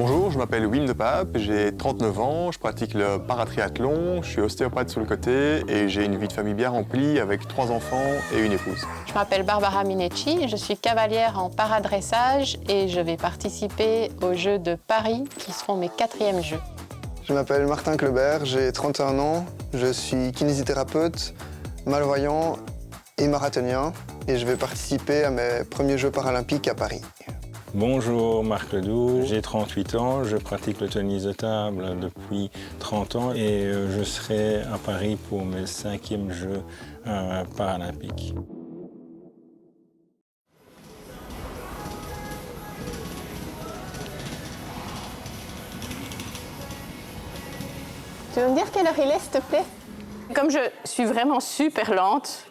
Bonjour, je m'appelle Wim de Pape, j'ai 39 ans, je pratique le paratriathlon, je suis ostéopathe sur le côté et j'ai une vie de famille bien remplie avec 3 enfants et une épouse. Je m'appelle Barbara Minecci, je suis cavalière en paradressage et je vais participer aux Jeux de Paris qui seront mes 4e Jeux. Je m'appelle Martin Kleubert, j'ai 31 ans, je suis kinésithérapeute, malvoyant et marathonien et je vais participer à mes premiers Jeux paralympiques à Paris. Bonjour, Marc Ledoux, j'ai 38 ans, je pratique le tennis de table depuis 30 ans et je serai à Paris pour mes 5e Jeux paralympiques. Tu veux me dire quelle heure il est, s'il te plaît? Comme je suis vraiment super lente,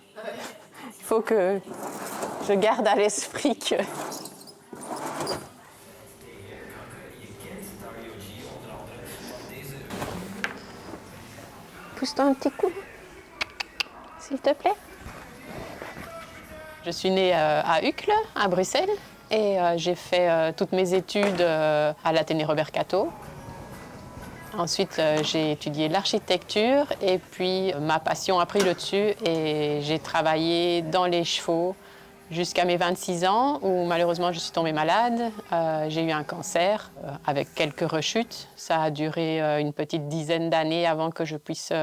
il faut que je garde à l'esprit que... Pousse-toi un petit coup, s'il te plaît. Je suis née à Uccle, à Bruxelles, et j'ai fait toutes mes études à l'Athénée Robert Cato. Ensuite, j'ai étudié l'architecture, et puis ma passion a pris le dessus, et j'ai travaillé dans les chevaux jusqu'à mes 26 ans, où malheureusement je suis tombée malade. J'ai eu un cancer avec quelques rechutes. Ça a duré une petite dizaine d'années avant que je puisse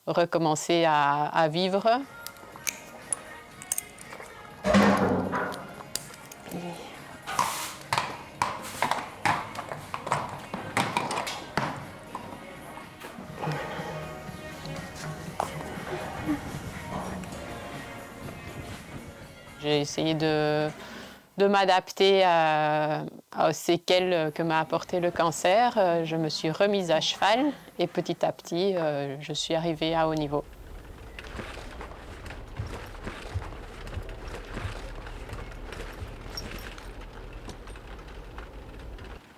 recommencer à vivre. J'ai essayé de m'adapter aux séquelles que m'a apporté le cancer. Je me suis remise à cheval et petit à petit, je suis arrivée à haut niveau.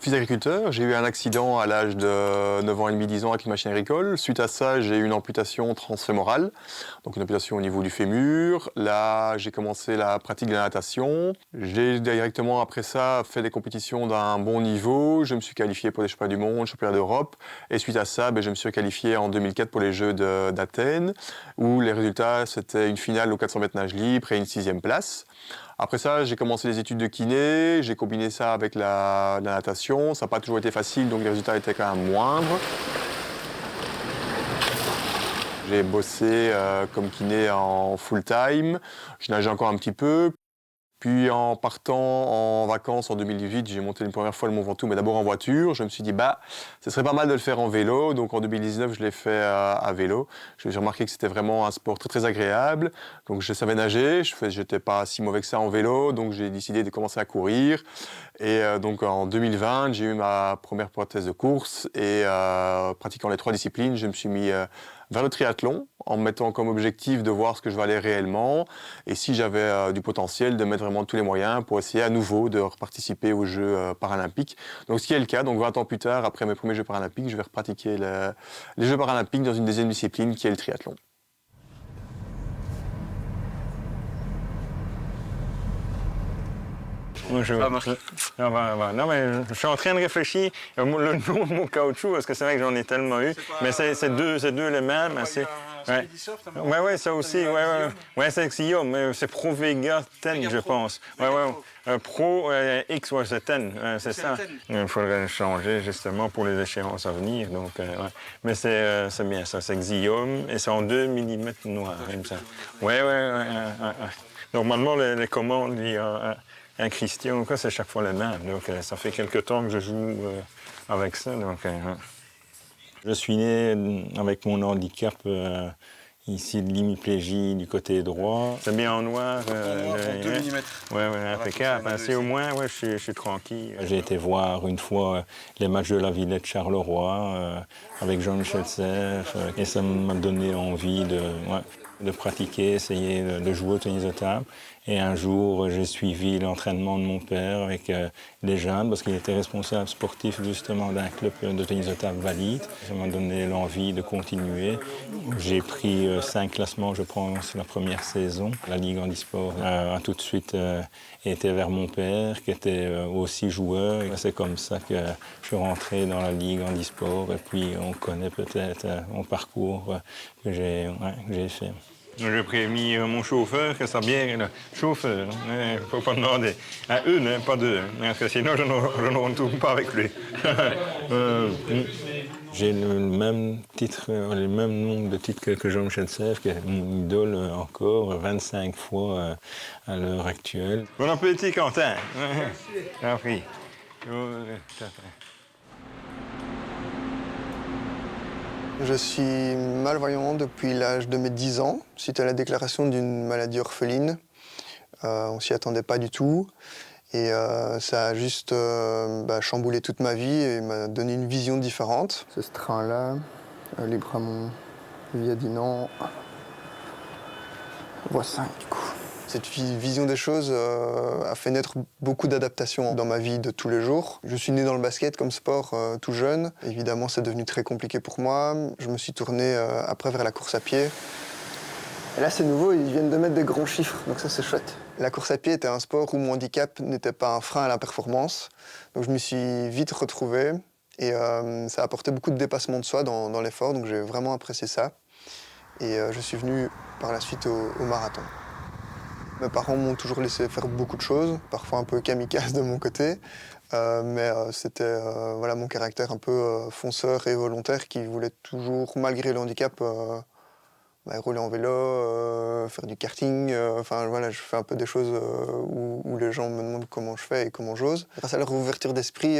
Fils d'agriculteur, j'ai eu un accident à l'âge de 9 ans et demi, 10 ans avec une machine agricole. Suite à ça, j'ai eu une amputation transfémorale, donc une amputation au niveau du fémur. Là, j'ai commencé la pratique de la natation. J'ai directement après ça fait des compétitions d'un bon niveau. Je me suis qualifié pour les championnats du monde, championnats d'Europe. Et suite à ça, je me suis qualifié en 2004 pour les Jeux d'Athènes, où les résultats, c'était une finale au 400 mètres nage libre et une 6e place. Après ça, j'ai commencé les études de kiné, j'ai combiné ça avec la natation. Ça n'a pas toujours été facile, donc les résultats étaient quand même moindres. J'ai bossé comme kiné en full-time, je nageais encore un petit peu. Puis en partant en vacances en 2018, j'ai monté une première fois le Mont Ventoux, mais d'abord en voiture. Je me suis dit, ce serait pas mal de le faire en vélo. Donc en 2019, je l'ai fait à vélo. J'ai remarqué que c'était vraiment un sport très, très agréable. Donc je savais nager, j'étais pas si mauvais que ça en vélo. Donc j'ai décidé de commencer à courir. Et donc en 2020, j'ai eu ma première prothèse de course. Et pratiquant les 3 disciplines, je me suis mis vers le triathlon, en me mettant comme objectif de voir ce que je valais réellement et si j'avais du potentiel de mettre vraiment tous les moyens pour essayer à nouveau de participer aux Jeux paralympiques. Donc ce qui est le cas, donc 20 ans plus tard, après mes premiers Jeux paralympiques, je vais repratiquer les Jeux paralympiques dans une 2e discipline qui est le triathlon. Bonjour. Non, mais je suis en train de réfléchir. Le nom de mon caoutchouc, parce que c'est vrai que j'en ai tellement eu. Mais c'est deux les mêmes. Ouais, ça aussi. Ouais, c'est Xiom, mais c'est Pro Vega 10, je pense. Pro X, c'est 10, c'est ça. Il faudrait changer justement pour les échéances à venir. Donc, mais c'est bien ça, c'est Xiom et c'est en 2 mm noir, comme ça. Ouais. Normalement, les commandes, il y a un Christian, c'est chaque fois le même. Donc, ça fait quelque temps que je joue avec ça. Donc, je suis né avec mon handicap ici de l'hémiplégie du côté droit. C'est bien en noir. En 2 mm. Ouais, impeccable. C'est au moins, je suis tranquille. J'ai été voir une fois les matchs de la Villette Charleroi avec Jean-Michel Serres et ça m'a donné envie de... Ouais. de pratiquer, essayer de jouer au tennis de table. Et un jour, j'ai suivi l'entraînement de mon père avec les jeunes, parce qu'il était responsable sportif justement d'un club de tennis de table valide. Ça m'a donné l'envie de continuer. J'ai pris 5 classements, je pense, la première saison. La Ligue Handisport a tout de suite été vers mon père, qui était aussi joueur. Et c'est comme ça que je suis rentré dans la Ligue Handisport. Et puis, on connaît peut-être mon parcours que j'ai fait. J'ai prévenu mon chauffeur que sa bière est le chauffeur. Il ne faut pas demander à une, pas deux, parce que sinon je ne retourne pas avec lui. J'ai le même titre, le même nombre de titres que Jean-Michel Sèvres, qui est mon idole encore 25 fois à l'heure actuelle. Bon appétit, Quentin. Merci. Je suis malvoyant depuis l'âge de mes 10 ans, suite à la déclaration d'une maladie orpheline. On ne s'y attendait pas du tout. Et ça a juste chamboulé toute ma vie et m'a donné une vision différente. C'est ce train-là, Libramont, Viadinant, voie 5 du coup. Cette vision des choses a fait naître beaucoup d'adaptations dans ma vie de tous les jours. Je suis né dans le basket comme sport tout jeune. Évidemment, c'est devenu très compliqué pour moi. Je me suis tourné après vers la course à pied. Et là, c'est nouveau, ils viennent de mettre des grands chiffres, donc ça, c'est chouette. La course à pied était un sport où mon handicap n'était pas un frein à la performance. Donc je me suis vite retrouvé et ça a apporté beaucoup de dépassement de soi dans l'effort, donc j'ai vraiment apprécié ça. Et je suis venu par la suite au marathon. Mes parents m'ont toujours laissé faire beaucoup de choses, parfois un peu kamikaze de mon côté, mais c'était mon caractère un peu fonceur et volontaire qui voulait toujours, malgré le handicap, rouler en vélo, faire du karting. Je fais un peu des choses où les gens me demandent comment je fais et comment j'ose. Grâce à leur ouverture d'esprit,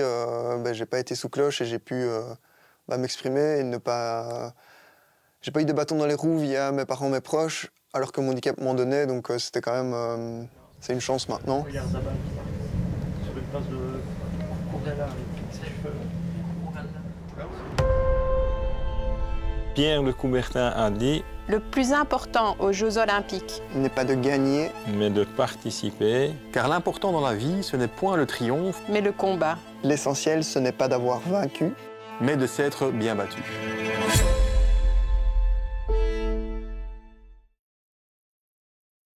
j'ai pas été sous cloche et j'ai pu m'exprimer et ne pas... J'ai pas eu de bâton dans les roues via mes parents, mes proches, alors que mon handicap m'en donnait, donc c'était quand même... c'est une chance maintenant. Regarde là-bas, sur une place de Courgala, avec ses cheveux. Pierre de Coubertin a dit « Le plus important aux Jeux Olympiques, n'est pas de gagner, mais de participer. Car l'important dans la vie, ce n'est point le triomphe, mais le combat. l'essentiel, ce n'est pas d'avoir vaincu, mais de s'être bien battu. »